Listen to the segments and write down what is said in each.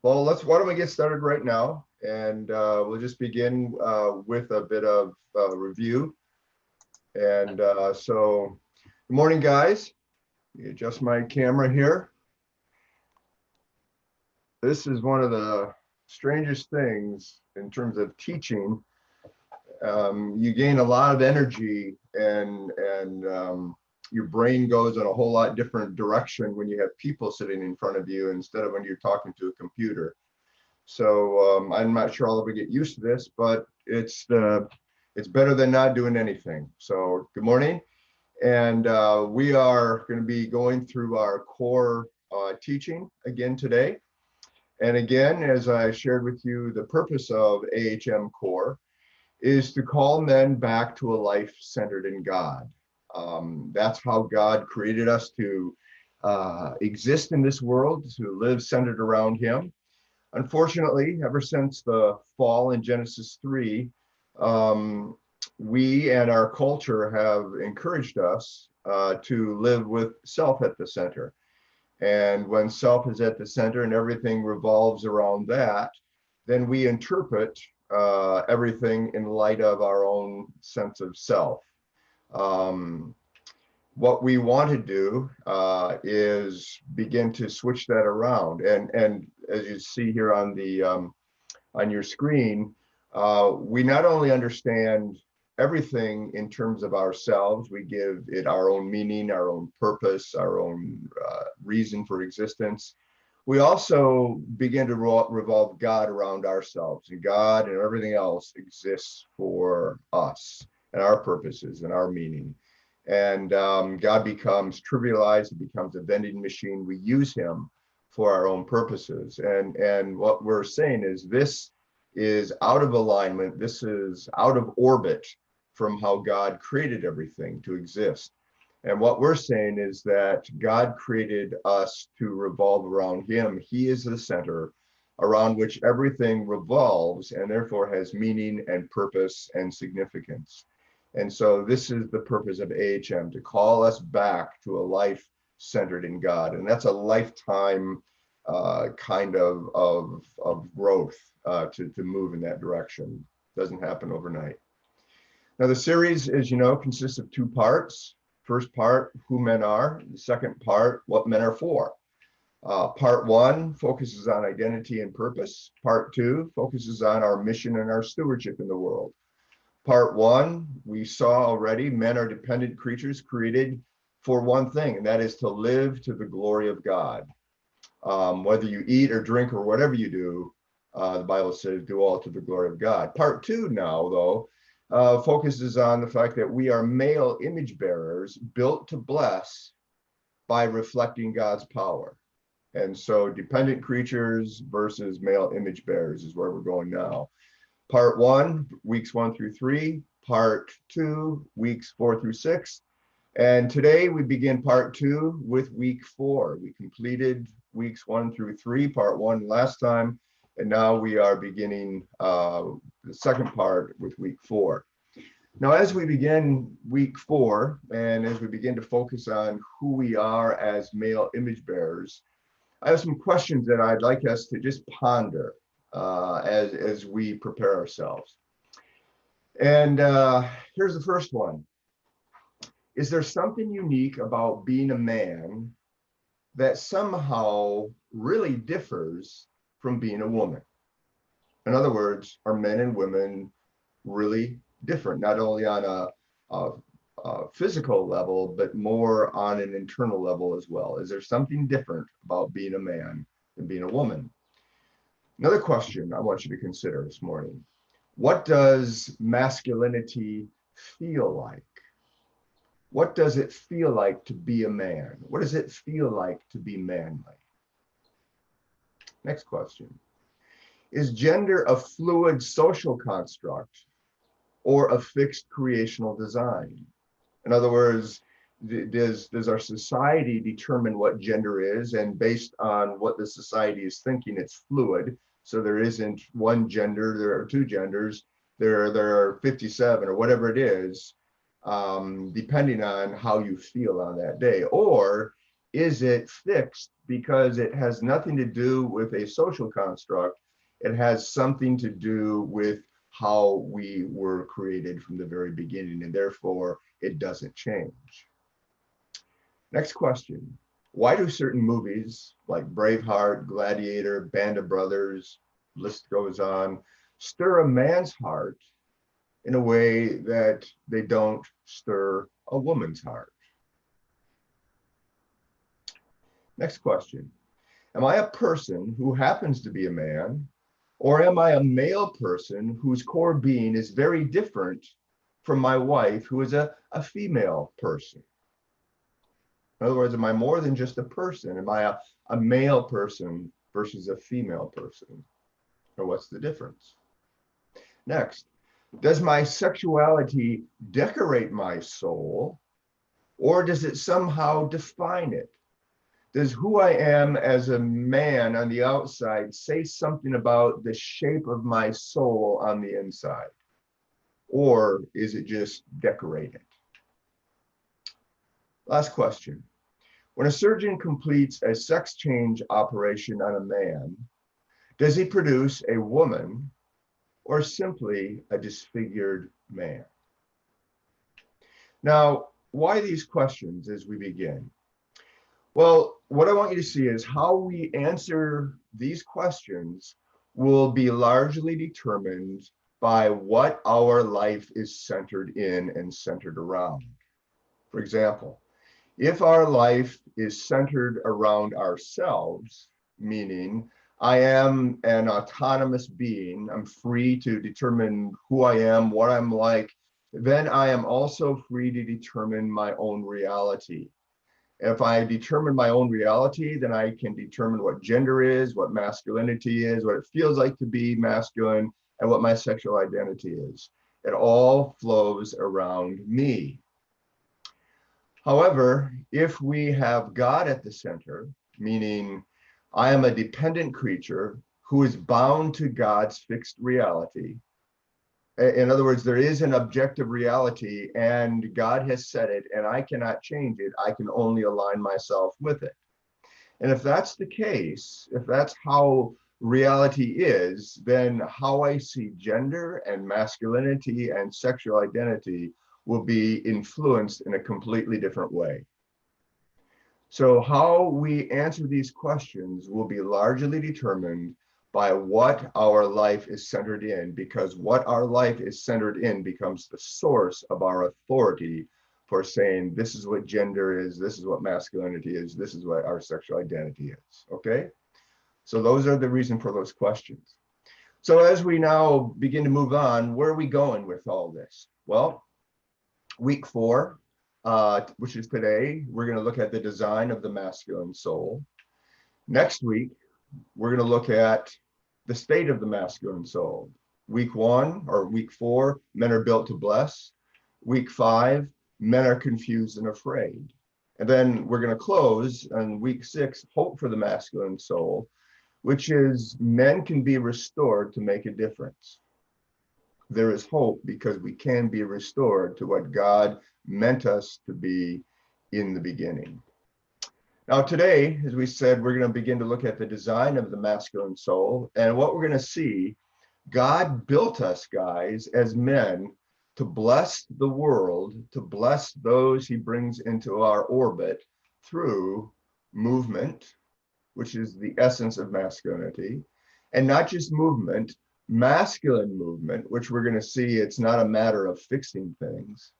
Well, why don't we get started right now? And we'll just begin with a bit of review. And good morning, guys. Let me adjust my camera here. This is one of the strangest things in terms of teaching. You gain a lot of energy and your brain goes in a whole lot different direction when you have people sitting in front of you instead of when you're talking to a computer. So I'm not sure I'll ever get used to this, but it's better than not doing anything. So good morning. And we are going to be going through our core teaching again today. And again, as I shared with you, the purpose of AHM CORE is to call men back to a life centered in God. That's how God created us to exist in this world, to live centered around Him. Unfortunately, ever since the fall in Genesis 3, we and our culture have encouraged us to live with self at the center. And when self is at the center and everything revolves around that, then we interpret everything in light of our own sense of self. What we want to do is begin to switch that around. And as you see here on the on your screen, we not only understand everything in terms of ourselves, we give it our own meaning, our own purpose, our own reason for existence. We also begin to revolve God around ourselves, and God and everything else exists for us and our purposes and our meaning. And God becomes trivialized, it becomes a vending machine. We use Him for our own purposes. And what we're saying is this is out of alignment, this is out of orbit from how God created everything to exist. And what we're saying is that God created us to revolve around Him. He is the center around which everything revolves and therefore has meaning and purpose and significance. And so this is the purpose of AHM, to call us back to a life centered in God. And that's a lifetime kind of growth to move in that direction. Doesn't happen overnight. Now the series, as you know, consists of two parts. First part, who men are. The second part, what men are for. Part one focuses on identity and purpose. Part two focuses on our mission and our stewardship in the world. Part one, we saw already, men are dependent creatures created for one thing, and that is to live to the glory of God. Whether you eat or drink or whatever you do, the Bible says, do all to the glory of God. Part two now, though, focuses on the fact that we are male image bearers built to bless by reflecting God's power. And so dependent creatures versus male image bearers is where we're going now. Part one, weeks 1 through 3, part 2, weeks 4 through 6. And today we begin part 2 with week 4. We completed weeks 1 through 3, part 1 last time, and now we are beginning the second part with week 4. Now, as we begin week 4, and as we begin to focus on who we are as male image bearers, I have some questions that I'd like us to just ponder as we prepare ourselves. And here's the first one. Is there something unique about being a man that somehow really differs from being a woman? In other words, are men and women really different, not only on a physical level, but more on an internal level as well? Is there something different about being a man than being a woman? Another question I want you to consider this morning. What does masculinity feel like? What does it feel like to be a man? What does it feel like to be manly? Next question. Is gender a fluid social construct or a fixed creational design? In other words, does our society determine what gender is, and based on what the society is thinking, it's fluid, so there isn't one gender, there are two genders, there are 57 or whatever it is, depending on how you feel on that day? Or is it fixed because it has nothing to do with a social construct? It has something to do with how we were created from the very beginning, and therefore it doesn't change. Next question. Why do certain movies like Braveheart, Gladiator, Band of Brothers, list goes on, stir a man's heart in a way that they don't stir a woman's heart? Next question. Am I a person who happens to be a man, or am I a male person whose core being is very different from my wife, who is a female person? In other words, am I more than just a person? Am I a male person versus a female person? Or what's the difference? Next, does my sexuality decorate my soul, or does it somehow define it? Does who I am as a man on the outside say something about the shape of my soul on the inside? Or is it just decorated? Last question. When a surgeon completes a sex change operation on a man, does he produce a woman or simply a disfigured man? Now, why these questions as we begin? Well, what I want you to see is how we answer these questions will be largely determined by what our life is centered in and centered around. For example, if our life is centered around ourselves, meaning I am an autonomous being, I'm free to determine who I am, what I'm like, then I am also free to determine my own reality. If I determine my own reality, then I can determine what gender is, what masculinity is, what it feels like to be masculine, and what my sexual identity is. It all flows around me. However, if we have God at the center, meaning I am a dependent creature who is bound to God's fixed reality. In other words, there is an objective reality and God has said it and I cannot change it. I can only align myself with it. And if that's the case, if that's how reality is, then how I see gender and masculinity and sexual identity will be influenced in a completely different way. So how we answer these questions will be largely determined by what our life is centered in, because what our life is centered in becomes the source of our authority for saying, this is what gender is, this is what masculinity is, this is what our sexual identity is, okay? So those are the reason for those questions. So as we now begin to move on, where are we going with all this? Well, week 4, which is today, we're going to look at the design of the masculine soul. Next week, we're going to look at the state of the masculine soul. Week 1 or week 4, men are built to bless. Week 5, men are confused and afraid. And then we're going to close on week 6, hope for the masculine soul, which is men can be restored to make a difference. There is hope because we can be restored to what God meant us to be in the beginning. Now today, as we said, we're going to begin to look at the design of the masculine soul. And what we're going to see, God built us, guys, as men to bless the world, to bless those he brings into our orbit through movement, which is the essence of masculinity, and not just movement, masculine movement, which we're going to see it's not a matter of fixing things.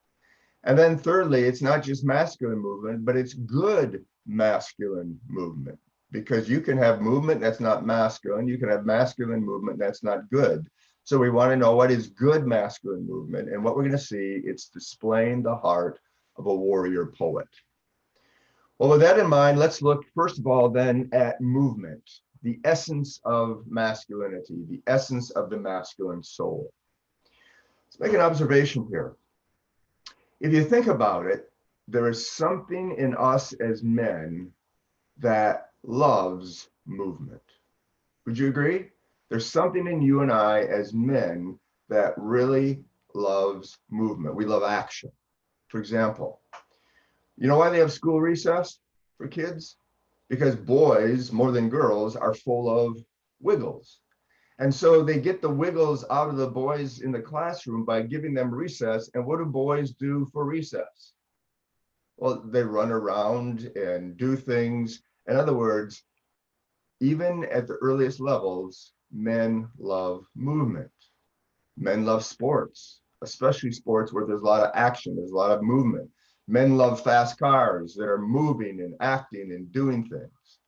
And then thirdly, it's not just masculine movement, but it's good masculine movement, because you can have movement that's not masculine, you can have masculine movement that's not good. So we want to know what is good masculine movement, and what we're going to see, it's displaying the heart of a warrior poet. Well, with that in mind, let's look first of all then at movement, the essence of masculinity, the essence of the masculine soul. Let's make an observation here. If you think about it, there is something in us as men that loves movement. Would you agree? There's something in you and I as men that really loves movement. We love action. For example, you know why they have school recess? for kids? Because boys, more than girls, are full of wiggles. And so they get the wiggles out of the boys in the classroom by giving them recess. And what do boys do for recess? Well, they run around and do things. In other words, even at the earliest levels, men love movement. Men love sports, especially sports where there's a lot of action, there's a lot of movement. Men love fast cars that are moving and acting and doing things.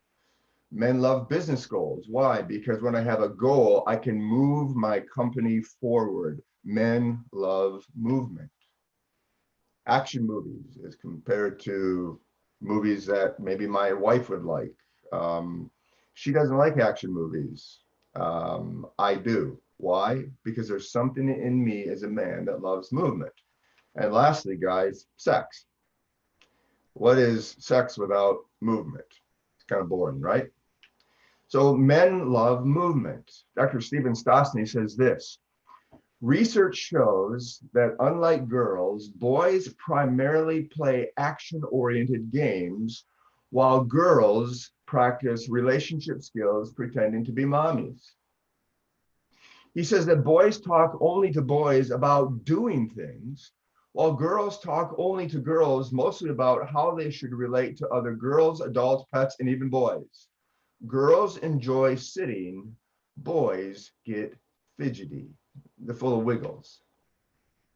Men love business goals. Why? Because when I have a goal, I can move my company forward. Men love movement. Action movies as compared to movies that maybe my wife would like. She doesn't like action movies. I do. Why? Because there's something in me as a man that loves movement. And lastly, guys, sex. What is sex without movement? It's kind of boring, right? So men love movement. Dr. Stephen Stosny says this: research shows that unlike girls, boys primarily play action-oriented games while girls practice relationship skills pretending to be mommies. He says that boys talk only to boys about doing things, while girls talk only to girls, mostly about how they should relate to other girls, adults, pets, and even boys. Girls enjoy sitting, boys get fidgety. They're full of wiggles.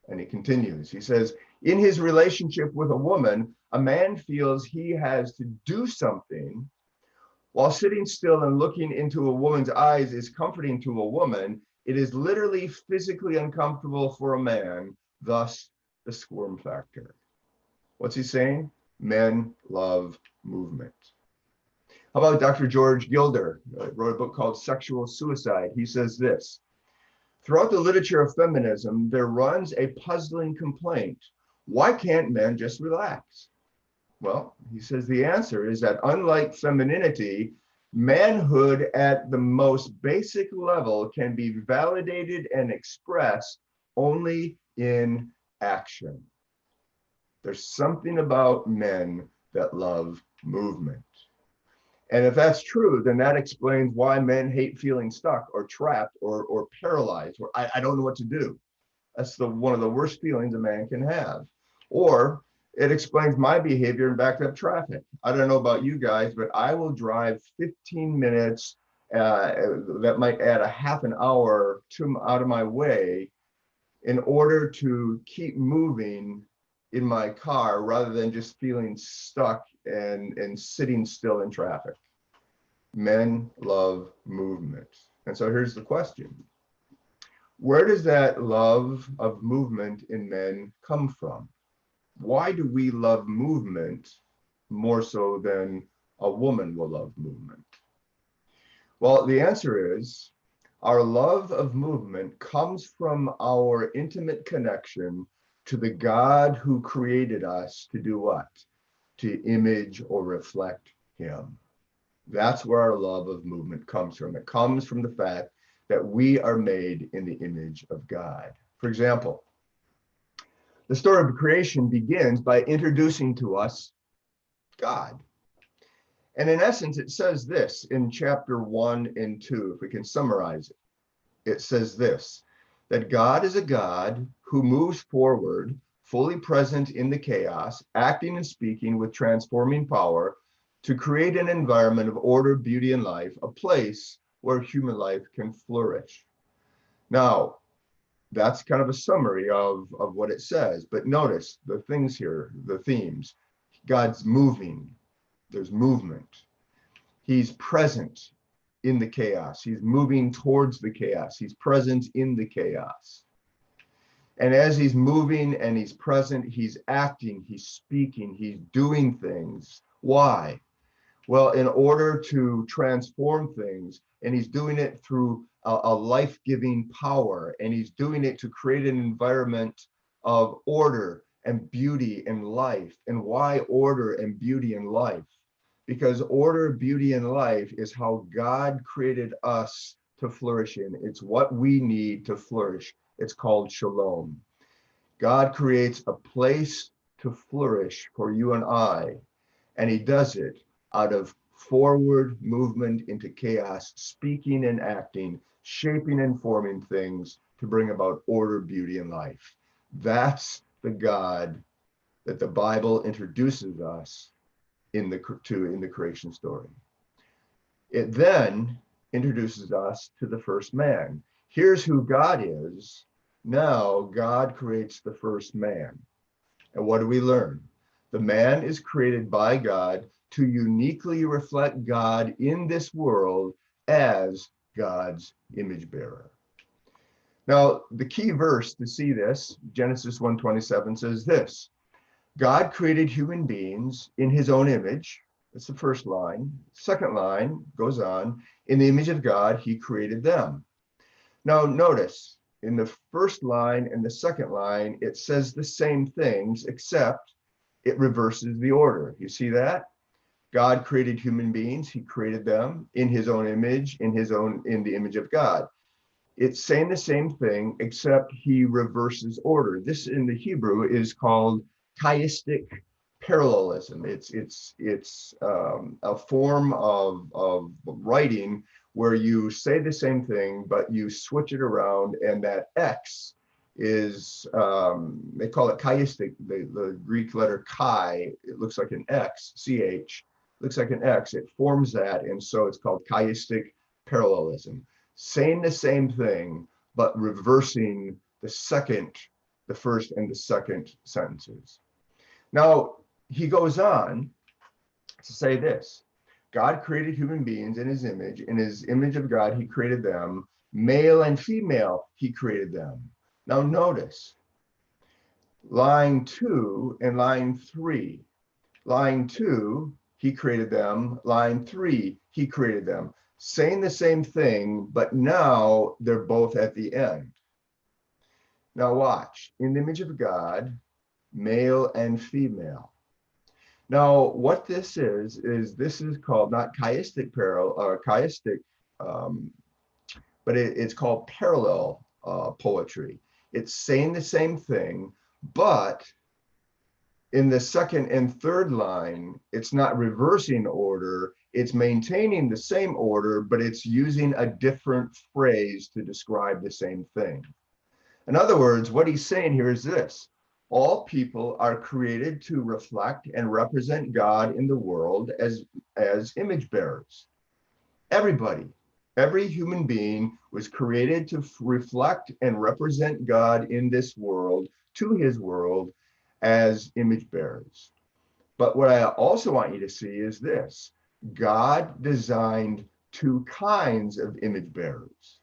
And he continues. He says, in his relationship with a woman, a man feels he has to do something, while sitting still and looking into a woman's eyes is comforting to a woman. It is literally physically uncomfortable for a man, thus the squirm factor. What's he saying? Men love movement. How about Dr. George Gilder, wrote a book called Sexual Suicide. He says this: throughout the literature of feminism, there runs a puzzling complaint. Why can't men just relax? Well, he says the answer is that unlike femininity, manhood at the most basic level can be validated and expressed only in action. There's something about men that love movement. And if that's true, then that explains why men hate feeling stuck or trapped or paralyzed, or I don't know what to do. That's one of the worst feelings a man can have. Or it explains my behavior in backed up traffic. I don't know about you guys, but I will drive 15 minutes, that might add a half an hour out of my way in order to keep moving in my car rather than just feeling stuck and sitting still in traffic. Men love movement. And so here's the question: where does that love of movement in men come from? Why do we love movement more so than a woman will love movement? Well, the answer is our love of movement comes from our intimate connection to the God who created us to do what? To image or reflect him. That's where our love of movement comes from. It comes from the fact that we are made in the image of God. For example, the story of creation begins by introducing to us God. And in essence, it says this in chapter 1 and 2, if we can summarize it. It says this: that God is a God who moves forward, fully present in the chaos, acting and speaking with transforming power to create an environment of order, beauty, and life, a place where human life can flourish. Now, that's kind of a summary of what it says, but notice the things here, the themes. God's moving, there's movement. He's present in the chaos. He's moving towards the chaos. He's present in the chaos. And as he's moving and he's present, he's acting, he's speaking, he's doing things. Why? Well, in order to transform things, and he's doing it through a life-giving power, and he's doing it to create an environment of order and beauty and life. And why order and beauty and life? Because order, beauty, and life is how God created us to flourish in. It's what we need to flourish. It's called shalom. God creates a place to flourish for you and I. And he does it out of forward movement into chaos, speaking and acting, shaping and forming things to bring about order, beauty, and life. That's the God that the Bible introduces us in the creation story. It then introduces us to the first man. Here's who God is. Now God creates the first man. And what do we learn? The man is created by God to uniquely reflect God in this world as God's image bearer. Now, the key verse to see this, Genesis 1:27 says this: God created human beings in his own image. That's the first line. Second line goes on, in the image of God, he created them. Now, notice in the first line and the second line, it says the same things, except it reverses the order. You see that? God created human beings. He created them in his own image, in the image of God. It's saying the same thing, except he reverses order. This in the Hebrew is called chiastic parallelism. It's a form of writing where you say the same thing, but you switch it around, and that X is, they call it chiastic, the Greek letter chi, it looks like an X, CH, looks like an X, it forms that, and so it's called chiastic parallelism. Saying the same thing, but reversing the first and the second sentences. Now, he goes on to say this: God created human beings in his image of God, he created them, male and female, he created them. Now notice, line 2 and line 3. Line 2, he created them. Line 3, he created them. Saying the same thing, but now they're both at the end. Now watch, in the image of God, male and female. Now, what this is this is called not chiastic but it's called parallel poetry. It's saying the same thing, but in the second and third line, it's not reversing order, it's maintaining the same order, but it's using a different phrase to describe the same thing. In other words, what he's saying here is this: all people are created to reflect and represent God in the world as image bearers. Everybody, every human being was created to reflect and represent God in this world, to his world, as image bearers. But what I also want you to see is this: God designed two kinds of image bearers.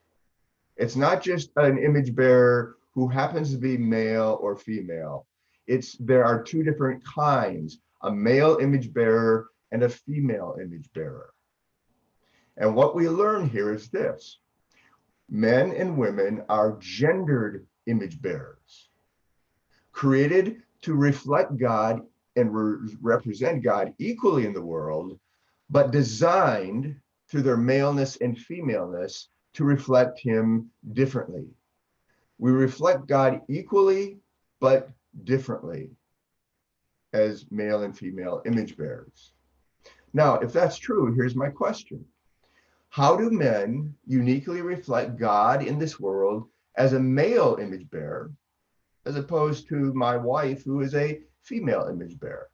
It's not just an image bearer who happens to be male or female. There are two different kinds: a male image bearer and a female image bearer. And what we learn here is this: men and women are gendered image bearers, created to reflect God and represent God equally in the world, but designed through their maleness and femaleness to reflect him differently. We reflect God equally, but differently as male and female image bearers. Now, if that's true, here's my question: how do men uniquely reflect God in this world as a male image bearer, as opposed to my wife, who is a female image bearer?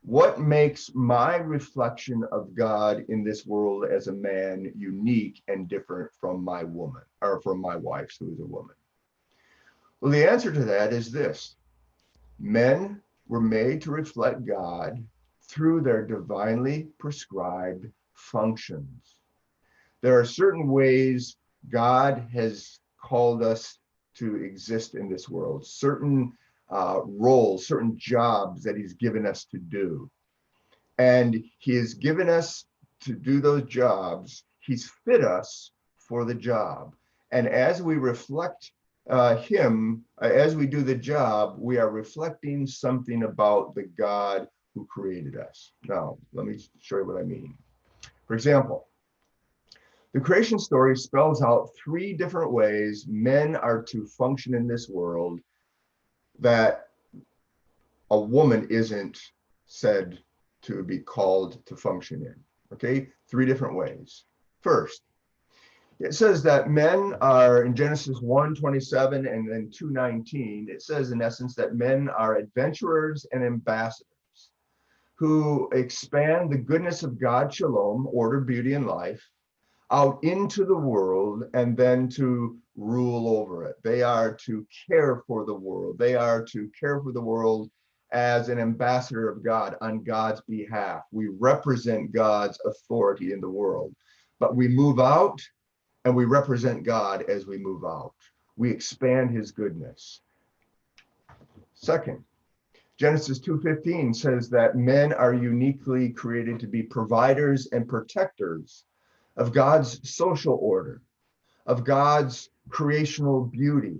What makes my reflection of God in this world as a man unique and different from my woman, or from my wife's, who is a woman? Well, the answer to that is this: men were made to reflect God through their divinely prescribed functions. There are certain ways God has called us to exist in this world, certain roles, certain jobs that he's given us to do. And he has given us to do those jobs. He's fit us for the job. And as we reflect him, as we do the job, we are reflecting something about the God who created us. Now, let me show you what I mean. For example, the creation story spells out 3 different ways men are to function in this world that a woman isn't said to be called to function in. Okay, 3 different ways. First, it says that men are in Genesis 1:27 and then 2:19. It says in essence that men are adventurers and ambassadors who expand the goodness of God, shalom, order, beauty, and life, out into the world and then to rule over it. They are to care for the world. They are to care for the world as an ambassador of God on God's behalf. We represent God's authority in the world, but we move out and we represent God as we move out. We expand his goodness. Second, Genesis 2:15 says that men are uniquely created to be providers and protectors of God's social order, of God's creational beauty,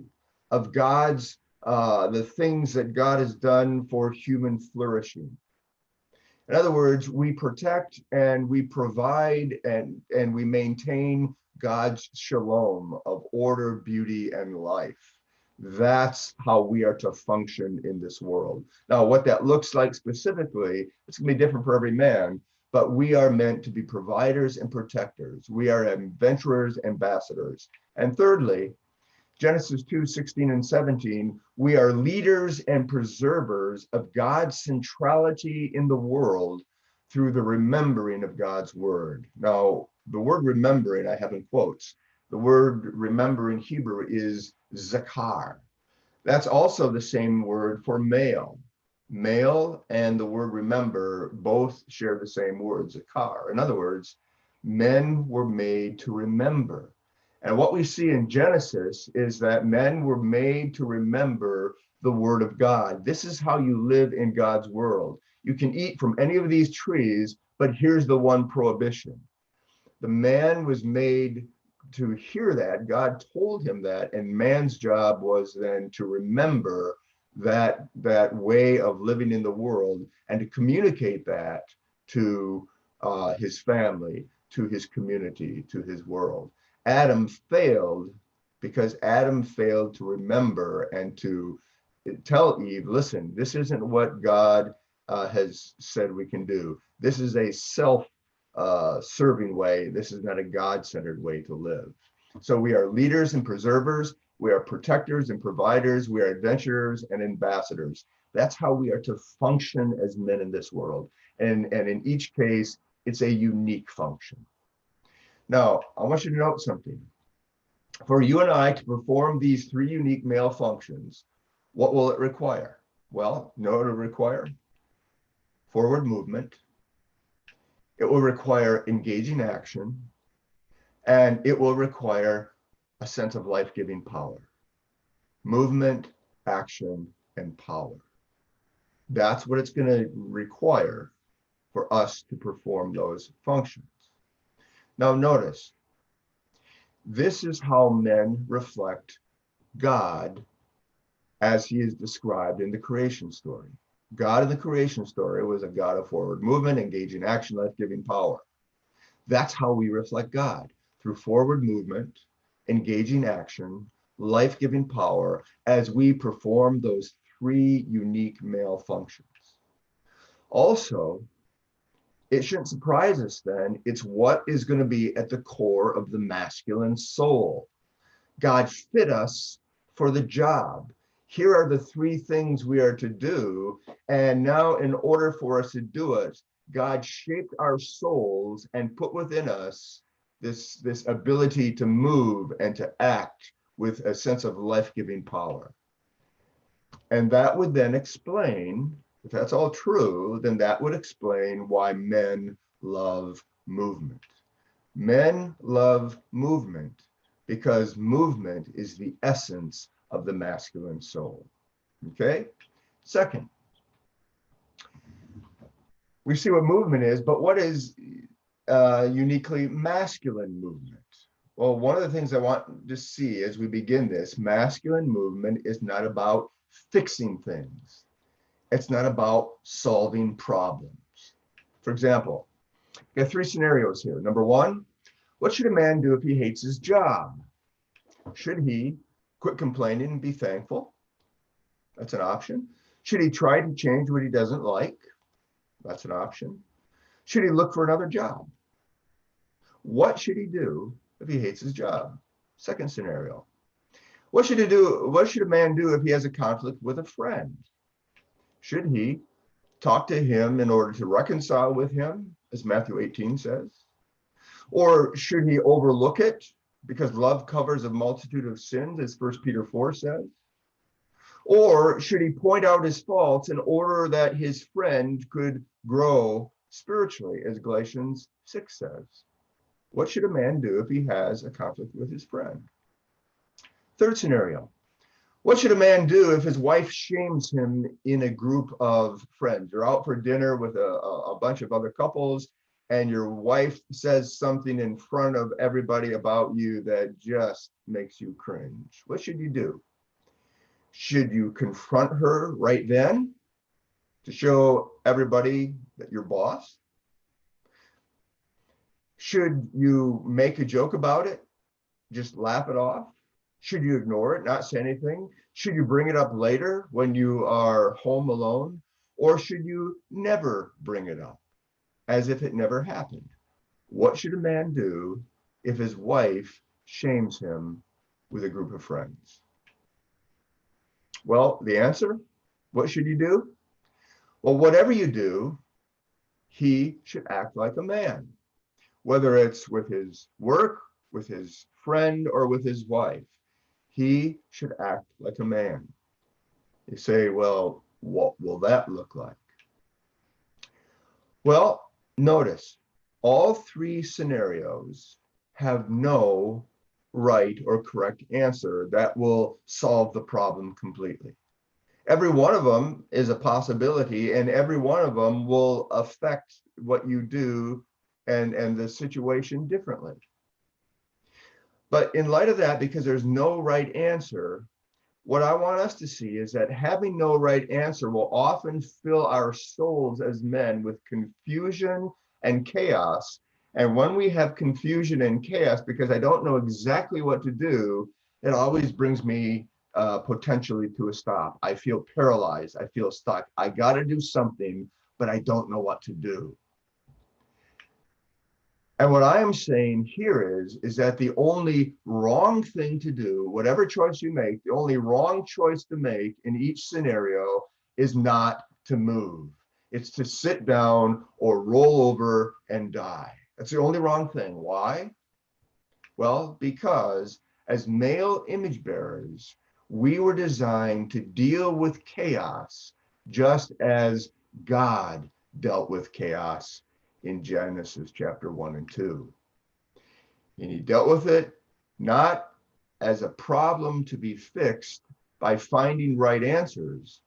of God's the things that God has done for human flourishing. In other words, we protect and we provide and we maintain God's shalom of order, beauty, and life. That's how we are to function in this world. Now, what that looks like specifically, it's going to be different for every man, but we are meant to be providers and protectors. We are adventurers, ambassadors. And thirdly, Genesis 2:16 and 17, we are leaders and preservers of God's centrality in the world through the remembering of God's word. Now, the word remembering, I have in quotes. The word remember in Hebrew is zakar. That's also the same word for male. Male and the word remember both share the same word, zakar. In other words, men were made to remember. And what we see in Genesis is that men were made to remember the word of God. This is how you live in God's world. You can eat from any of these trees, but here's the one prohibition. The man was made to hear that. God told him that, and man's job was then to remember that way of living in the world and to communicate that to his family, to his community, to his world. Adam failed because Adam failed to remember and to tell Eve, listen, this isn't what God has said we can do. This is a self-serving way. This is not a God-centered way to live. So we are leaders and preservers. We are protectors and providers. We are adventurers and ambassadors. That's how we are to function as men in this world. And in each case, it's a unique function. Now, I want you to note something. For you and I to perform these 3 unique male functions, what will it require? Well, you know what it'll require? Forward movement. It will require engaging action, and it will require a sense of life-giving power. Movement, action, and power. That's what it's going to require for us to perform those functions. Now notice, this is how men reflect God as he is described in the creation story. God in the creation story was a God of forward movement, engaging action, life-giving power. That's how we reflect God, through forward movement, engaging action, life-giving power, as we perform those 3 unique male functions. Also, it shouldn't surprise us then, it's what is going to be at the core of the masculine soul. God fit us for the job. Here are the 3 things we are to do. And now in order for us to do it, God shaped our souls and put within us this ability to move and to act with a sense of life-giving power. And that would then explain, if that's all true, then that would explain why men love movement. Men love movement because movement is the essence of the masculine soul. Okay? Second, we see what movement is, but what is uniquely masculine movement? Well, one of the things I want to see as we begin this, masculine movement is not about fixing things. It's not about solving problems. For example, we have 3 scenarios here. Number 1, what should a man do if he hates his job? Should he quit complaining and be thankful? That's an option. Should he try to change what he doesn't like? That's an option. Should he look for another job? What should he do if he hates his job? Second scenario. What should he do? What should a man do if he has a conflict with a friend? Should he talk to him in order to reconcile with him, as Matthew 18 says? Or should he overlook it because love covers a multitude of sins, as 1 Peter 4 says? Or should he point out his faults in order that his friend could grow spiritually, as Galatians 6 says? What should a man do if he has a conflict with his friend? Third scenario. What should a man do if his wife shames him in a group of friends? You're out for dinner with a bunch of other couples, and your wife says something in front of everybody about you that just makes you cringe. What should you do? Should you confront her right then to show everybody that you're boss? Should you make a joke about it? Just laugh it off? Should you ignore it, not say anything? Should you bring it up later when you are home alone? Or should you never bring it up, as if it never happened? What should a man do if his wife shames him with a group of friends? Well, the answer, what should you do? Well, whatever you do, he should act like a man, whether it's with his work, with his friend, or with his wife. He should act like a man. You say, well, what will that look like? Well, notice all three scenarios have no right or correct answer that will solve the problem completely. Every one of them is a possibility, and every one of them will affect what you do and the situation differently. But in light of that, because there's no right answer, what I want us to see is that having no right answer will often fill our souls as men with confusion and chaos. And when we have confusion and chaos, because I don't know exactly what to do, it always brings me potentially to a stop. I feel paralyzed. I feel stuck. I got to do something, but I don't know what to do. And what I am saying here is that the only wrong thing to do, whatever choice you make, the only wrong choice to make in each scenario is not to move. It's to sit down or roll over and die. That's the only wrong thing. Why? Well, because as male image bearers, we were designed to deal with chaos just as God dealt with chaos in Genesis chapter 1 and 2. And he dealt with it not as a problem to be fixed by finding right answers,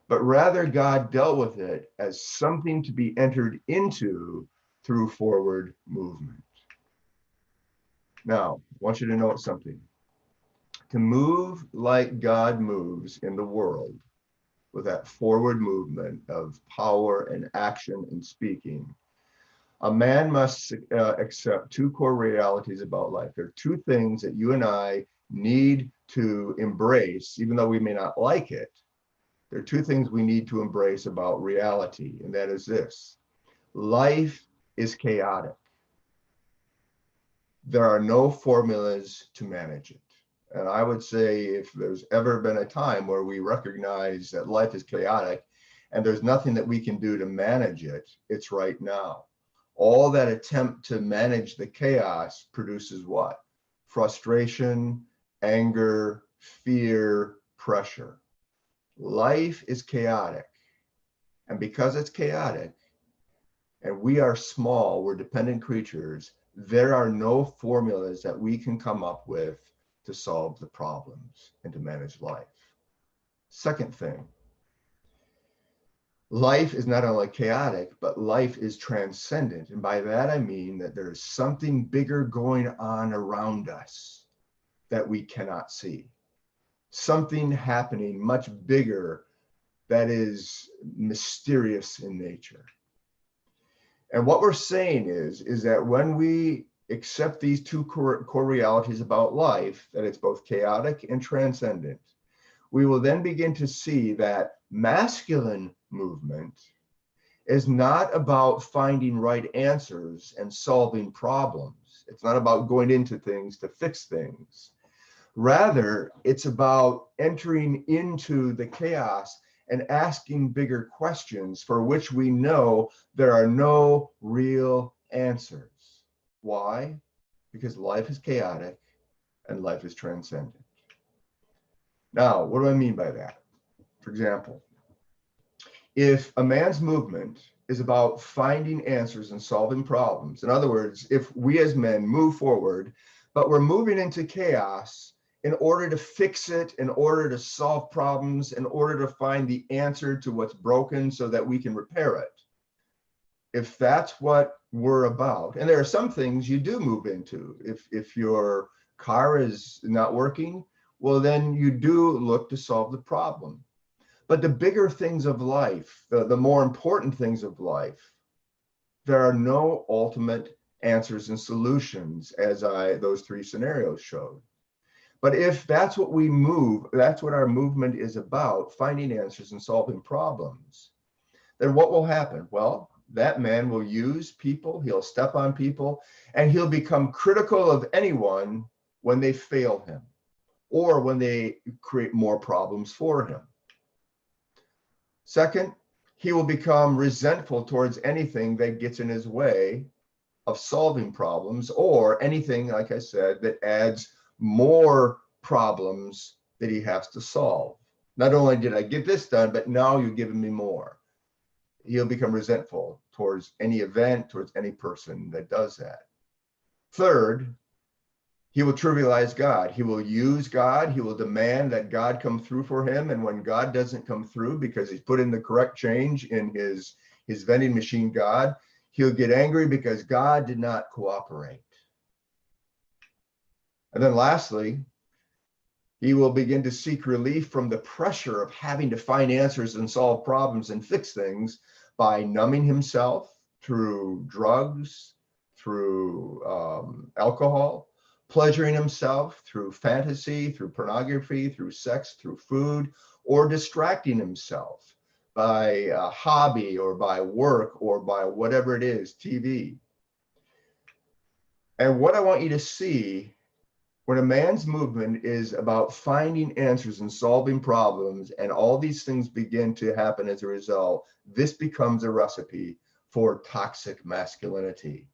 but rather God dealt with it as something to be entered into through forward movement. Now, I want you to note something. To move like God moves in the world, with that forward movement of power and action and speaking, a man must accept two core realities about life. There are two things that you and I need to embrace, even though we may not like it. There are two things we need to embrace about reality, and that is this: life is chaotic. There are no formulas to manage it. And I would say if there's ever been a time where we recognize that life is chaotic and there's nothing that we can do to manage it, it's right now. All that attempt to manage the chaos produces what? Frustration, anger, fear, pressure. Life is chaotic. And because it's chaotic, and we are small, we're dependent creatures, there are no formulas that we can come up with to solve the problems and to manage life. Second thing, life is not only chaotic, but life is transcendent. And by that, I mean that there is something bigger going on around us that we cannot see. Something happening much bigger that is mysterious in nature. And what we're saying is that when we accept these two core realities about life, that it's both chaotic and transcendent, we will then begin to see that masculine movement is not about finding right answers and solving problems. It's not about going into things to fix things. Rather, it's about entering into the chaos and asking bigger questions for which we know there are no real answers. Why? Because life is chaotic and life is transcendent. Now, what do I mean by that? For example, if a man's movement is about finding answers and solving problems, in other words, if we as men move forward, but we're moving into chaos in order to fix it, in order to solve problems, in order to find the answer to what's broken so that we can repair it. If that's what we're about, and there are some things you do move into. If your car is not working, well, then you do look to solve the problem. But the bigger things of life, the more important things of life, there are no ultimate answers and solutions, as those three scenarios showed. But if that's what we move, that's what our movement is about, finding answers and solving problems, then what will happen? Well, that man will use people, he'll step on people, and he'll become critical of anyone when they fail him or when they create more problems for him. Second, he will become resentful towards anything that gets in his way of solving problems, or anything, like I said, that adds more problems that he has to solve. Not only did I get this done, but now you're giving me more. He'll become resentful towards any event, towards any person that does that. Third, he will trivialize God. He will use God. He will demand that God come through for him. And when God doesn't come through because he's put in the correct change in his vending machine God, he'll get angry because God did not cooperate. And then lastly, he will begin to seek relief from the pressure of having to find answers and solve problems and fix things by numbing himself through drugs, through alcohol, pleasuring himself through fantasy, through pornography, through sex, through food, or distracting himself by a hobby or by work or by whatever it is, TV. And what I want you to see, when a man's movement is about finding answers and solving problems, and all these things begin to happen as a result, this becomes a recipe for toxic masculinity.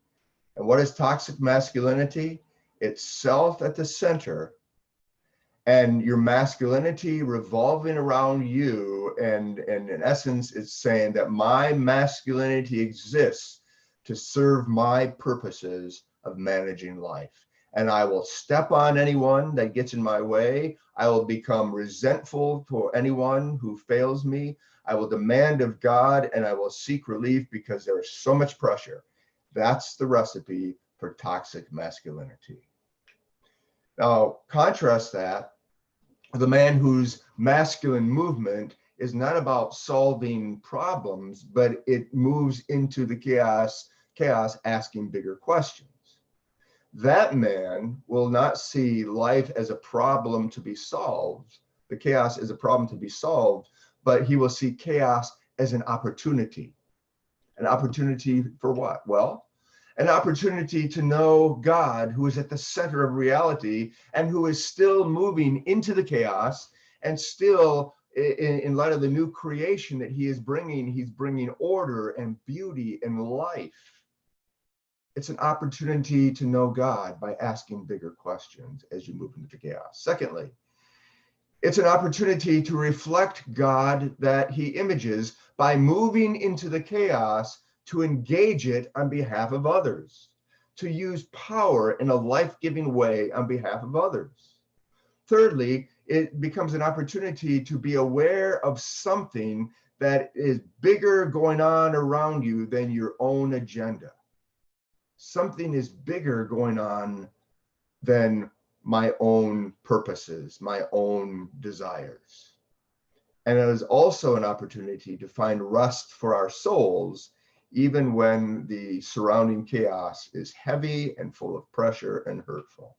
And what is toxic masculinity? It's self at the center, and your masculinity revolving around you. And in essence, it's saying that my masculinity exists to serve my purposes of managing life. And I will step on anyone that gets in my way. I will become resentful for anyone who fails me. I will demand of God, and I will seek relief because there is so much pressure. That's the recipe for toxic masculinity. Now, contrast that with a man whose masculine movement is not about solving problems, but it moves into the chaos asking bigger questions. That man will not see life as a problem to be solved, the chaos as a problem to be solved, but he will see chaos as an opportunity. An opportunity for what? Well, an opportunity to know God, who is at the center of reality and who is still moving into the chaos, and still, in light of the new creation that he's bringing order and beauty and life. It's an opportunity to know God by asking bigger questions as you move into the chaos. Secondly, it's an opportunity to reflect God that he images by moving into the chaos, to engage it on behalf of others, to use power in a life-giving way on behalf of others. Thirdly, it becomes an opportunity to be aware of something that is bigger going on around you than your own agenda. Something is bigger going on than my own purposes, my own desires. And it is also an opportunity to find rest for our souls, even when the surrounding chaos is heavy and full of pressure and hurtful.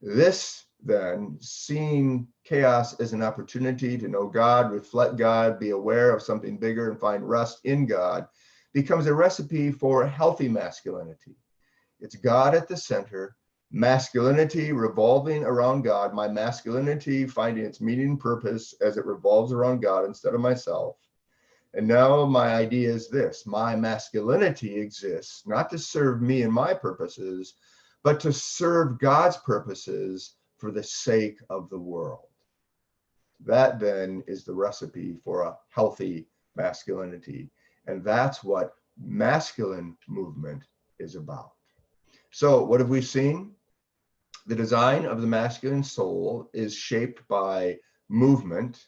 This then, seeing chaos as an opportunity to know God, reflect God, be aware of something bigger, and find rest in God, becomes a recipe for healthy masculinity. It's God at the center, masculinity revolving around God, my masculinity finding its meaning and purpose as it revolves around God instead of myself. And now my idea is this: my masculinity exists not to serve me and my purposes, but to serve God's purposes for the sake of the world. That then is the recipe for a healthy masculinity. And that's what masculine movement is about. So what have we seen? The design of the masculine soul is shaped by movement,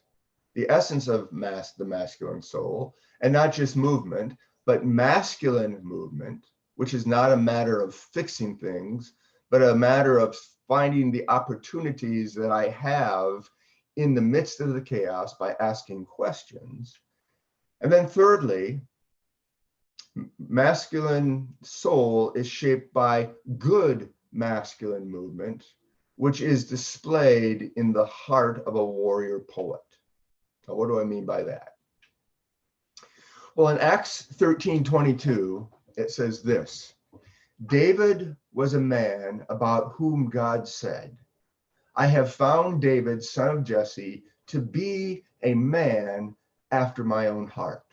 the essence of the masculine soul, and not just movement, but masculine movement, which is not a matter of fixing things, but a matter of finding the opportunities that I have in the midst of the chaos by asking questions. And then thirdly, masculine soul is shaped by good masculine movement, which is displayed in the heart of a warrior poet. Now, what do I mean by that? Well, in Acts 13:22, it says this: David was a man about whom God said, I have found David, son of Jesse, to be a man after my own heart.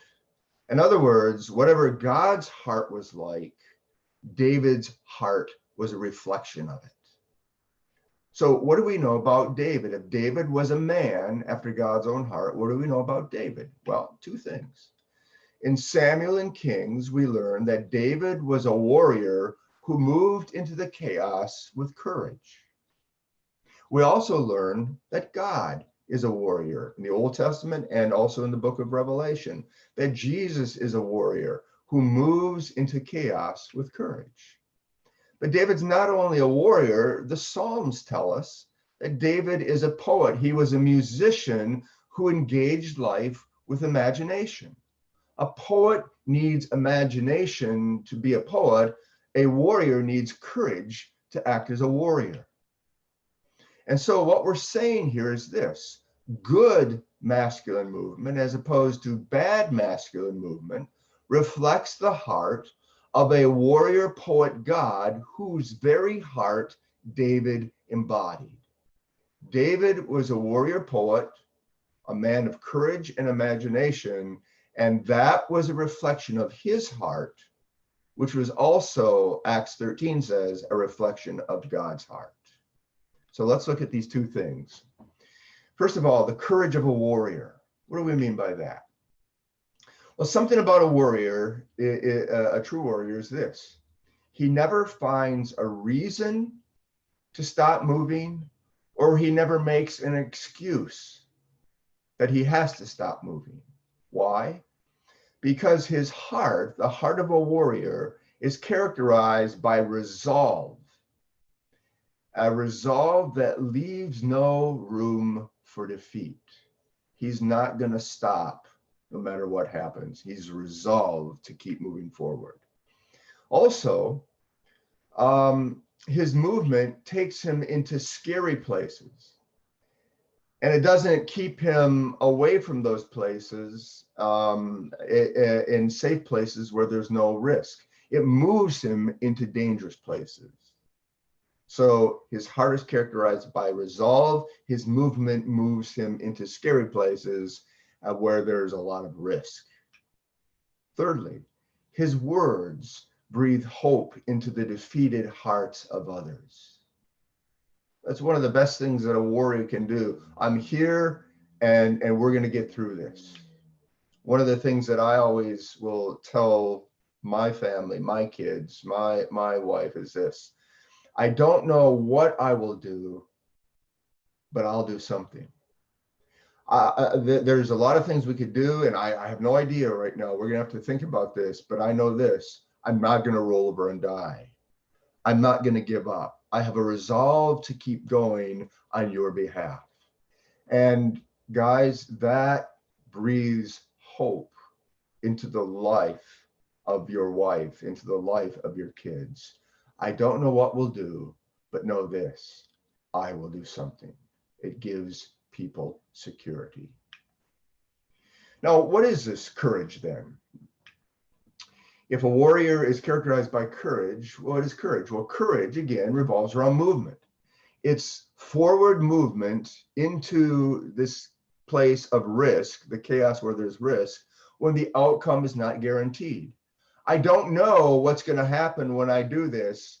In other words, whatever God's heart was like, David's heart was a reflection of it. So what do we know about David? If David was a man after God's own heart, what do we know about David? Well, two things. In Samuel and Kings, we learn that David was a warrior who moved into the chaos with courage. We also learn that God is a warrior in the Old Testament and also in the book of Revelation, that Jesus is a warrior who moves into chaos with courage. But David's not only a warrior, the Psalms tell us that David is a poet. He was a musician who engaged life with imagination. A poet needs imagination to be a poet. A warrior needs courage to act as a warrior. And so what we're saying here is this: good masculine movement, as opposed to bad masculine movement, reflects the heart of a warrior poet God whose very heart David embodied. David was a warrior poet, a man of courage and imagination, and that was a reflection of his heart, which was also, Acts 13 says, a reflection of God's heart. So let's look at these two things. First of all, the courage of a warrior. What do we mean by that? Well, something about a warrior, a true warrior, is this: he never finds a reason to stop moving, or he never makes an excuse that he has to stop moving. Why? Because his heart, the heart of a warrior, is characterized by resolve, a resolve that leaves no room for defeat. He's not going to stop no matter what happens. He's resolved to keep moving forward. Also, his movement takes him into scary places, and it doesn't keep him away from those places in safe places where there's no risk. It moves him into dangerous places. So his heart is characterized by resolve. His movement moves him into scary places where there's a lot of risk. Thirdly, his words breathe hope into the defeated hearts of others. That's one of the best things that a warrior can do. I'm here and we're going to get through this. One of the things that I always will tell my family, my kids, my wife is this: I don't know what I will do, but I'll do something. There's a lot of things we could do, and I have no idea right now. We're going to have to think about this, but I know this: I'm not going to roll over and die. I'm not going to give up. I have a resolve to keep going on your behalf. And guys, that breathes hope into the life of your wife, into the life of your kids. I don't know what we'll do, but know this: I will do something. It gives people security. Now, what is this courage then? If a warrior is characterized by courage, what is courage? Well, courage, again, revolves around movement. It's forward movement into this place of risk, the chaos where there's risk, when the outcome is not guaranteed. I don't know what's going to happen when I do this,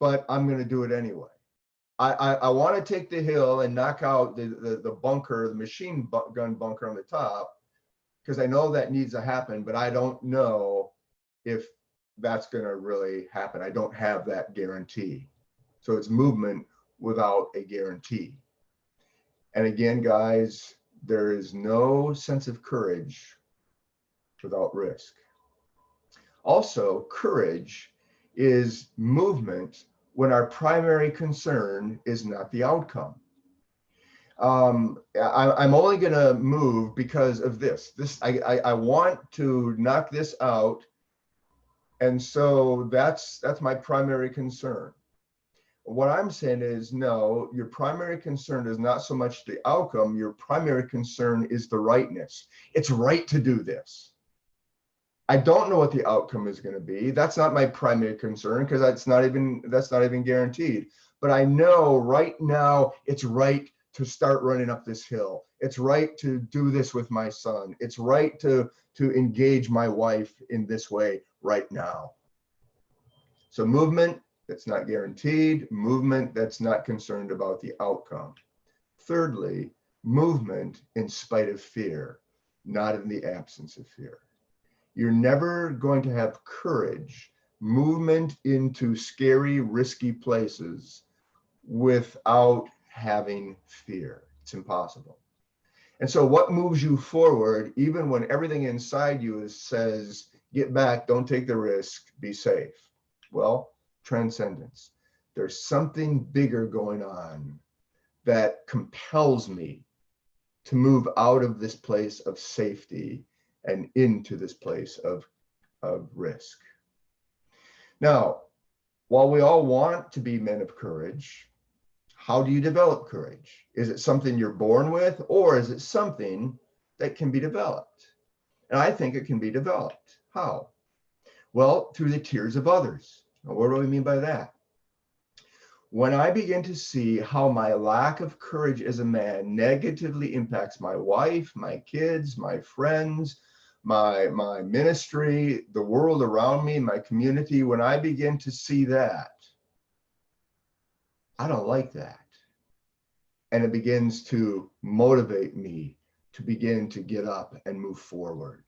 but I'm going to do it anyway. I want to take the hill and knock out the bunker, the machine gun bunker on the top, because I know that needs to happen, but I don't know if that's going to really happen. I don't have that guarantee. So it's movement without a guarantee. And again, guys, there is no sense of courage without risk. Also, courage is movement when our primary concern is not the outcome. I'm only going to move because of this. I want to knock this out, and so that's my primary concern. What I'm saying is, no, your primary concern is not so much the outcome. Your primary concern is the rightness. It's right to do this. I don't know what the outcome is going to be. That's not my primary concern because that's not even guaranteed. But I know right now it's right to start running up this hill. It's right to do this with my son. It's right to engage my wife in this way right now. So movement that's not guaranteed, movement that's not concerned about the outcome. Thirdly, movement in spite of fear, not in the absence of fear. You're never going to have courage, movement into scary, risky places without having fear. It's impossible. And so what moves you forward, even when everything inside you says, get back, don't take the risk, be safe? Well, transcendence. There's something bigger going on that compels me to move out of this place of safety and into this place of risk. Now, while we all want to be men of courage, how do you develop courage? Is it something you're born with, or is it something that can be developed? And I think it can be developed. How? Well, through the tears of others. Now, what do I mean by that? When I begin to see how my lack of courage as a man negatively impacts my wife, my kids, my friends, my ministry, the world around me, my community, when I begin to see that, I don't like that. And it begins to motivate me to begin to get up and move forward.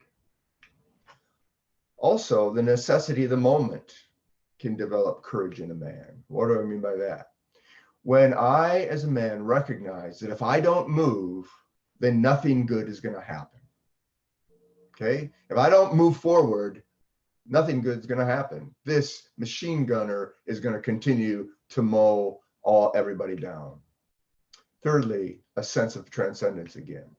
Also, the necessity of the moment can develop courage in a man. What do I mean by that? When I, as a man, recognize that if I don't move, then nothing good is going to happen. Okay? If I don't move forward, nothing good is going to happen. This machine gunner is going to continue to mow everybody down. Thirdly, a sense of transcendence again.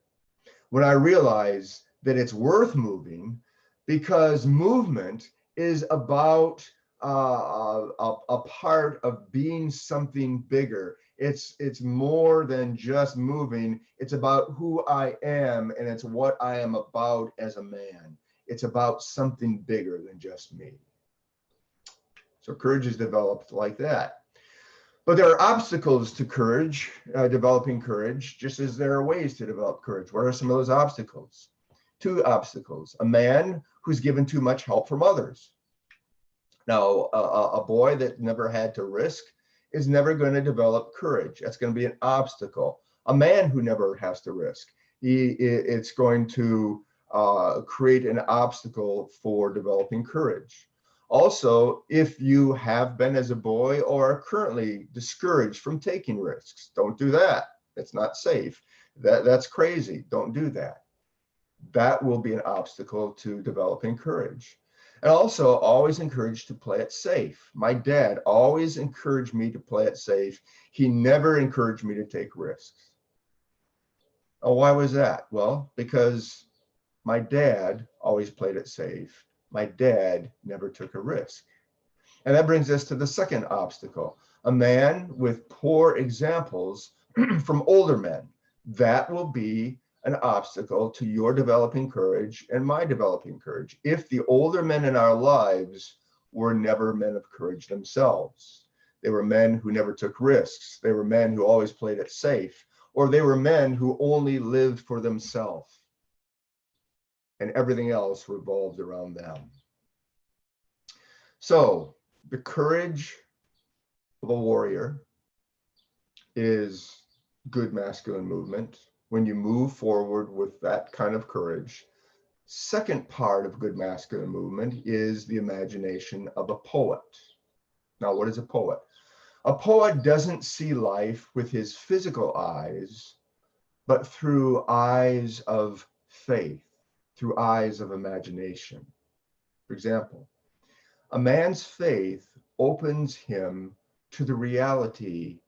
When I realize that it's worth moving because movement is about a part of being something bigger. It's more than just moving. It's about who I am, and it's what I am about as a man. It's about something bigger than just me. So courage is developed like that. But there are obstacles to courage, developing courage, just as there are ways to develop courage. What are some of those obstacles? 2 obstacles. A man who's given too much help from others. Now, a boy that never had to risk is never going to develop courage. That's going to be an obstacle. A man who never has to risk, it's going to create an obstacle for developing courage. Also, if you have been as a boy or are currently discouraged from taking risks, don't do that. It's not safe. That's crazy. Don't do that. That will be an obstacle to developing courage. And also always encouraged to play it safe. My dad always encouraged me to play it safe. He never encouraged me to take risks. Oh, why was that? Well, because my dad always played it safe. My dad never took a risk. And that brings us to the second obstacle. A man with poor examples from older men. That will be an obstacle to your developing courage and my developing courage if the older men in our lives were never men of courage themselves. They were men who never took risks. They were men who always played it safe, or they were men who only lived for themselves and everything else revolved around them. So the courage of a warrior is good masculine movement. When you move forward with that kind of courage. Second part of good masculine movement is the imagination of a poet. Now, what is a poet? A poet doesn't see life with his physical eyes, but through eyes of faith, through eyes of imagination. For example, a man's faith opens him to the reality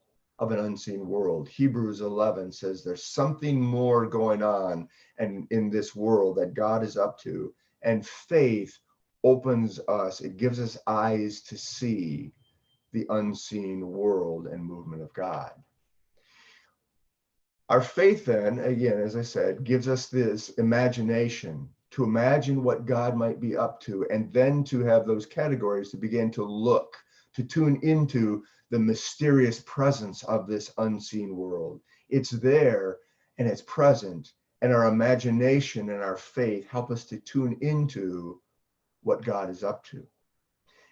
of an unseen world. Hebrews 11 says there's something more going on and in this world that God is up to, and faith opens us, it gives us eyes to see the unseen world and movement of God. Our faith then, again, as I said, gives us this imagination to imagine what God might be up to, and then to have those categories to begin to look, to tune into the mysterious presence of this unseen world. It's there and it's present, and our imagination and our faith help us to tune into what God is up to.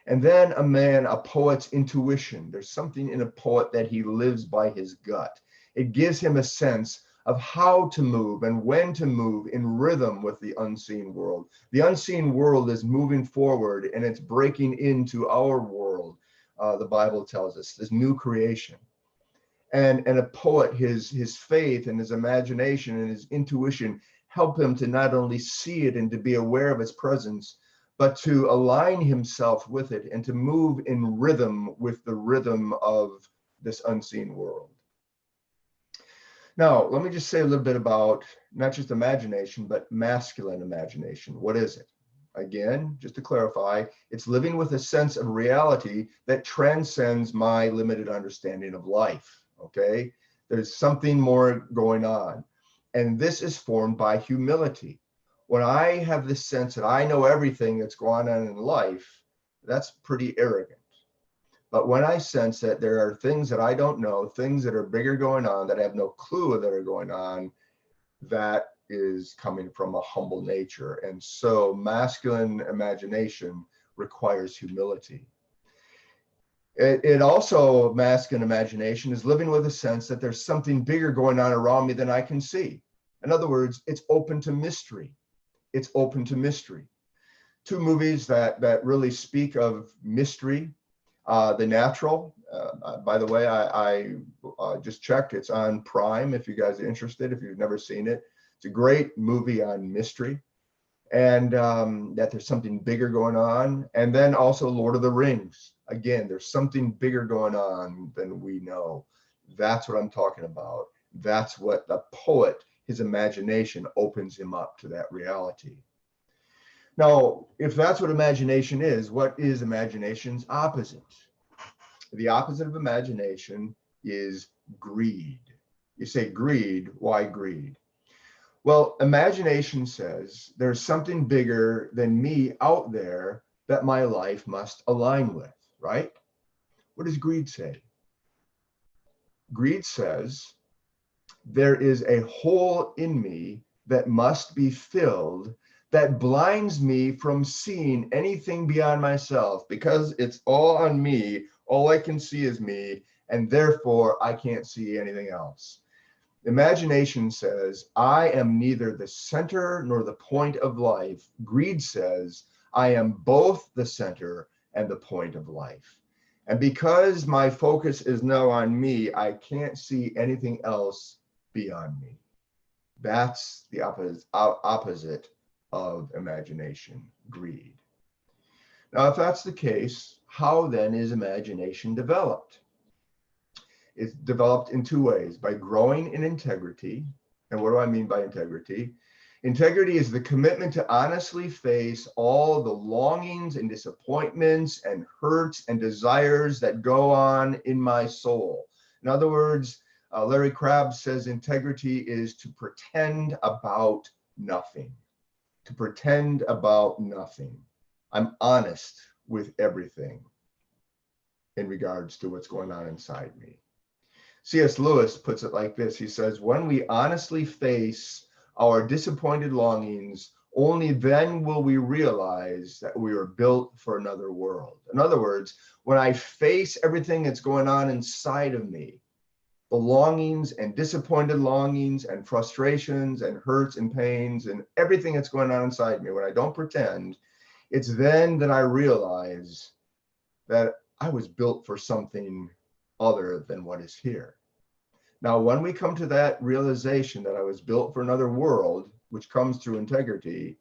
And then a poet's intuition. There's something in a poet that he lives by his gut. It gives him a sense of how to move and when to move in rhythm with the unseen world. The unseen world is moving forward and it's breaking into our world. The Bible tells us this new creation. And a poet, his faith and his imagination and his intuition help him to not only see it and to be aware of its presence, but to align himself with it and to move in rhythm with the rhythm of this unseen world. Now, let me just say a little bit about not just imagination, but masculine imagination. What is it? Again, just to clarify, it's living with a sense of reality that transcends my limited understanding of life, okay? There's something more going on. And this is formed by humility. When I have this sense that I know everything that's going on in life, that's pretty arrogant. But when I sense that there are things that I don't know, things that are bigger going on, that I have no clue that are going on, that is coming from a humble nature. And so masculine imagination requires humility. It also, masculine imagination is living with a sense that there's something bigger going on around me than I can see. In other words, it's open to mystery. It's open to mystery. Two movies that really speak of mystery. The Natural, by the way, I just checked, it's on Prime if you guys are interested, if you've never seen it. It's a great movie on mystery and that there's something bigger going on. And then also Lord of the Rings. Again, there's something bigger going on than we know. That's what I'm talking about. That's what the poet, his imagination opens him up to that reality. Now, if that's what imagination is, what is imagination's opposite? The opposite of imagination is greed. You say greed, why greed? Well, imagination says there's something bigger than me out there that my life must align with, right? What does greed say? Greed says there is a hole in me that must be filled that blinds me from seeing anything beyond myself because it's all on me. All I can see is me, and therefore I can't see anything else. Imagination says, I am neither the center nor the point of life. Greed says, I am both the center and the point of life. And because my focus is now on me, I can't see anything else beyond me. That's the opposite of imagination, greed. Now, if that's the case, how then is imagination developed? It's developed in two ways: by growing in integrity. And what do I mean by integrity? Integrity is the commitment to honestly face all the longings and disappointments and hurts and desires that go on in my soul. In other words, Larry Crabb says integrity is to pretend about nothing. To pretend about nothing. I'm honest with everything in regards to what's going on inside me. C.S. Lewis puts it like this. He says, when we honestly face our disappointed longings, only then will we realize that we are built for another world. In other words, when I face everything that's going on inside of me, the longings and disappointed longings and frustrations and hurts and pains and everything that's going on inside me, when I don't pretend, it's then that I realize that I was built for something other than what is here. Now, when we come to that realization that I was built for another world, which comes through integrity,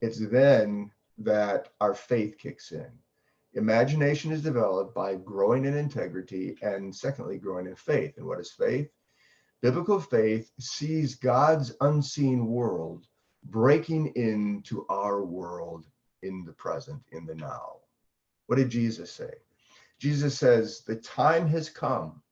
it's then that our faith kicks in. Imagination is developed by growing in integrity and secondly, growing in faith. And what is faith? Biblical faith sees God's unseen world breaking into our world in the present, in the now. What did Jesus say? Jesus says, the time has come.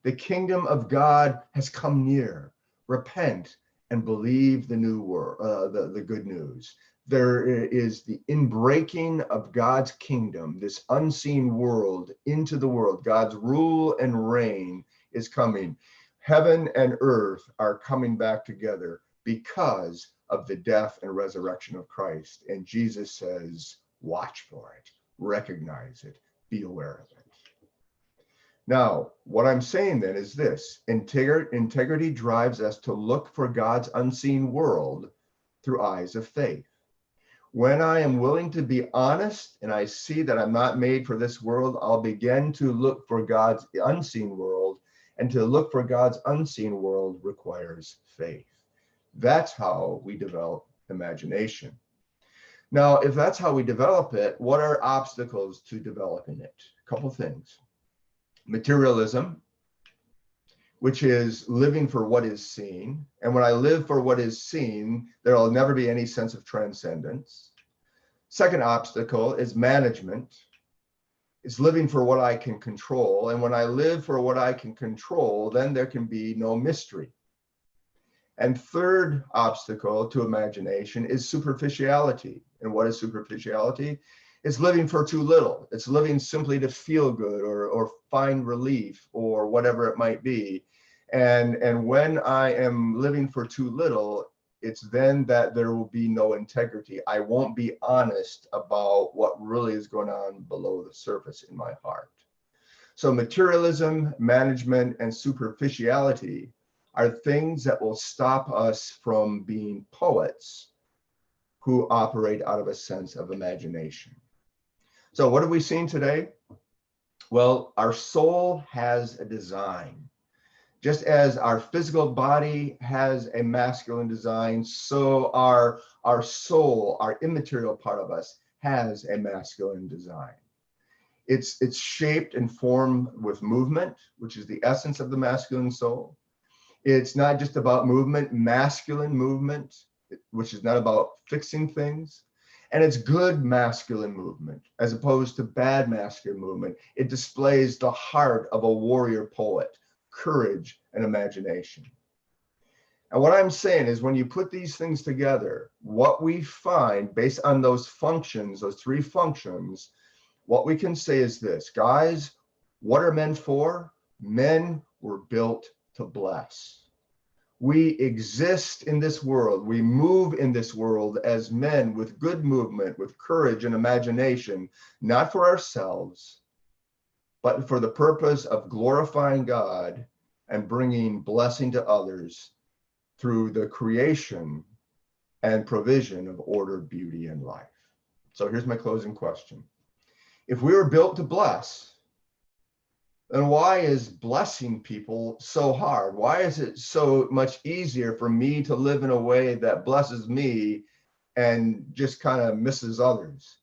The kingdom of God has come near. Repent and believe the new word, the good news. There is the inbreaking of God's kingdom, this unseen world into the world. God's rule and reign is coming. Heaven and earth are coming back together because of the death and resurrection of Christ. And Jesus says, watch for it, recognize it, be aware of it. Now, what I'm saying then is this: integrity drives us to look for God's unseen world through eyes of faith. When I am willing to be honest and I see that I'm not made for this world, I'll begin to look for God's unseen world, and to look for God's unseen world requires faith. That's how we develop imagination. Now, if that's how we develop it, what are obstacles to developing it? A couple things. Materialism, which is living for what is seen. And when I live for what is seen, there will never be any sense of transcendence. Second obstacle is management. It's living for what I can control. And when I live for what I can control, then there can be no mystery. And third obstacle to imagination is superficiality. And what is superficiality? It's living for too little. It's living simply to feel good or find relief or whatever it might be. And when I am living for too little, it's then that there will be no integrity. I won't be honest about what really is going on below the surface in my heart. So materialism, management, and superficiality are things that will stop us from being poets who operate out of a sense of imagination. So what have we seen today? Well, our soul has a design. Just as our physical body has a masculine design, so our soul, our immaterial part of us, has a masculine design. It's shaped and formed with movement, which is the essence of the masculine soul. It's not just about movement, masculine movement, which is not about fixing things. And it's good masculine movement as opposed to bad masculine movement. It displays the heart of a warrior poet, courage and imagination. And what I'm saying is when you put these things together, what we find based on those functions, those three functions, what we can say is this: guys, what are men for? Men were built to bless. We exist in this world. We move in this world as men with good movement, with courage and imagination, not for ourselves, but for the purpose of glorifying God and bringing blessing to others through the creation and provision of order, beauty, and life. So here's my closing question. If we were built to bless, then why is blessing people so hard? Why is it so much easier for me to live in a way that blesses me and just kind of misses others?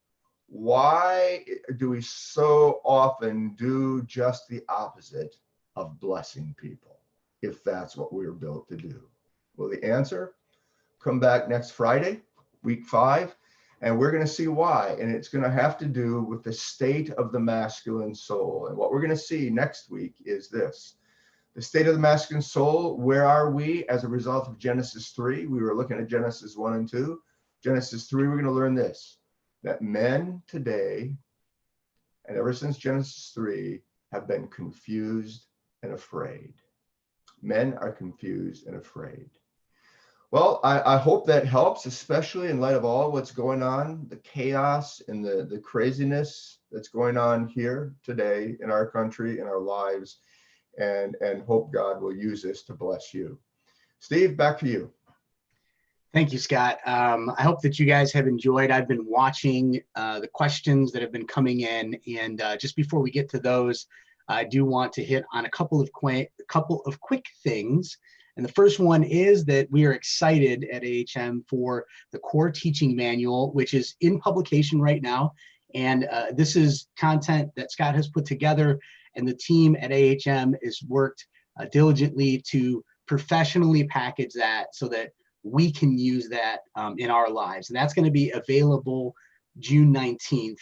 Why do we so often do just the opposite of blessing people if that's what we were built to do? Well, the answer, come back next Friday, week 5, and we're going to see why. And it's going to have to do with the state of the masculine soul. And what we're going to see next week is this: The state of the masculine soul, where are we as a result of Genesis 3? We were looking at Genesis 1 and 2. Genesis 3, we're going to learn this, that men today, and ever since Genesis 3, have been confused and afraid. Men are confused and afraid. Well, I hope that helps, especially in light of all what's going on, the chaos and the craziness that's going on here today in our country, in our lives, and hope God will use this to bless you. Steve, back to you. Thank you, Scott. I hope that you guys have enjoyed. I've been watching the questions that have been coming in, and just before we get to those, I do want to hit on a couple of quick things. And the first one is that we are excited at AHM for the CORE teaching manual, which is in publication right now. And this is content that Scott has put together, and the team at AHM has worked diligently to professionally package that so that we can use that in our lives. And that's going to be available June 19th,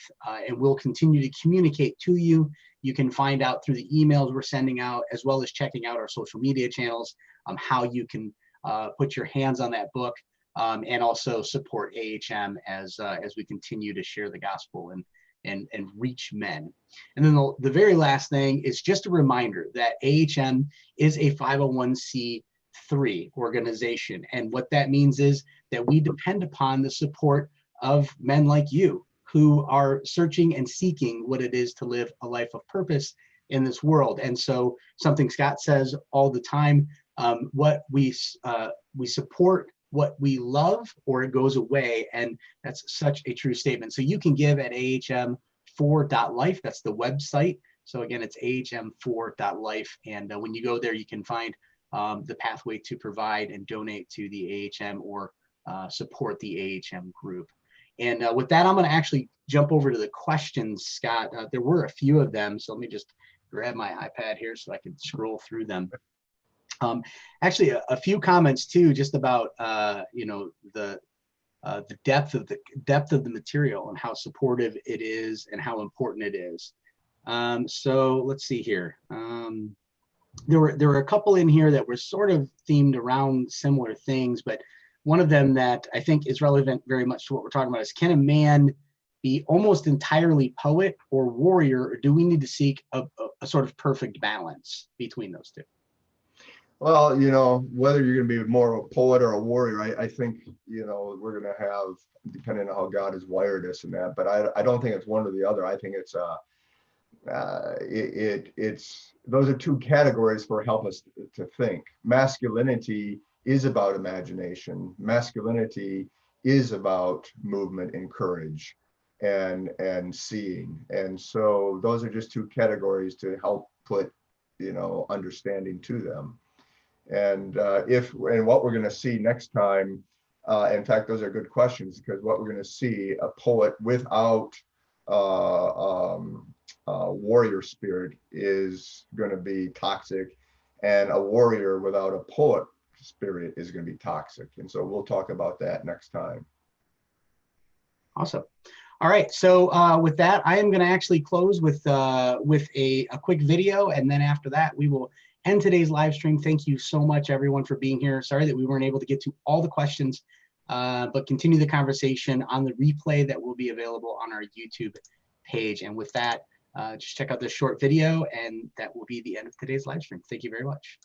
and we'll continue to communicate to you. You can find out through the emails we're sending out, as well as checking out our social media channels, how you can put your hands on that book, and also support AHM as we continue to share the gospel and reach men. And then the very last thing is just a reminder that AHM is a 501c3 organization. And what that means is that we depend upon the support of men like you who are searching and seeking what it is to live a life of purpose in this world. And so something Scott says all the time, what we support what we love, or it goes away. And that's such a true statement. So you can give at ahm4.life. That's the website. So again, it's ahm4.life. And when you go there, you can find the pathway to provide and donate to the AHM or support the AHM group. And with that, I'm going to actually jump over to the questions, Scott. There were a few of them. So let me just grab my iPad here so I can scroll through them. Actually, a few comments too, just about the depth of the material and how supportive it is and how important it is. So let's see here. There were a couple in here that were sort of themed around similar things, but one of them that I think is relevant very much to what we're talking about is, can a man be almost entirely poet or warrior, or do we need to seek a sort of perfect balance between those two? Well, whether you're going to be more of a poet or a warrior, I think, we're going to have, depending on how God has wired us in that, but I don't think it's one or the other. I think it's those are two categories for help us to think. Masculinity is about imagination. Masculinity is about movement and courage and seeing. And so those are just two categories to help put, understanding to them. And what we're going to see next time, in fact, those are good questions, because what we're going to see, a poet without warrior spirit is going to be toxic, and a warrior without a poet spirit is going to be toxic. And so we'll talk about that next time. Awesome. All right. So with that, I am going to actually close with a quick video, and then after that, we will end today's live stream. Thank you so much, everyone, for being here. Sorry that we weren't able to get to all the questions, but continue the conversation on the replay that will be available on our YouTube page. And with that, just check out this short video, and that will be the end of today's live stream. Thank you very much.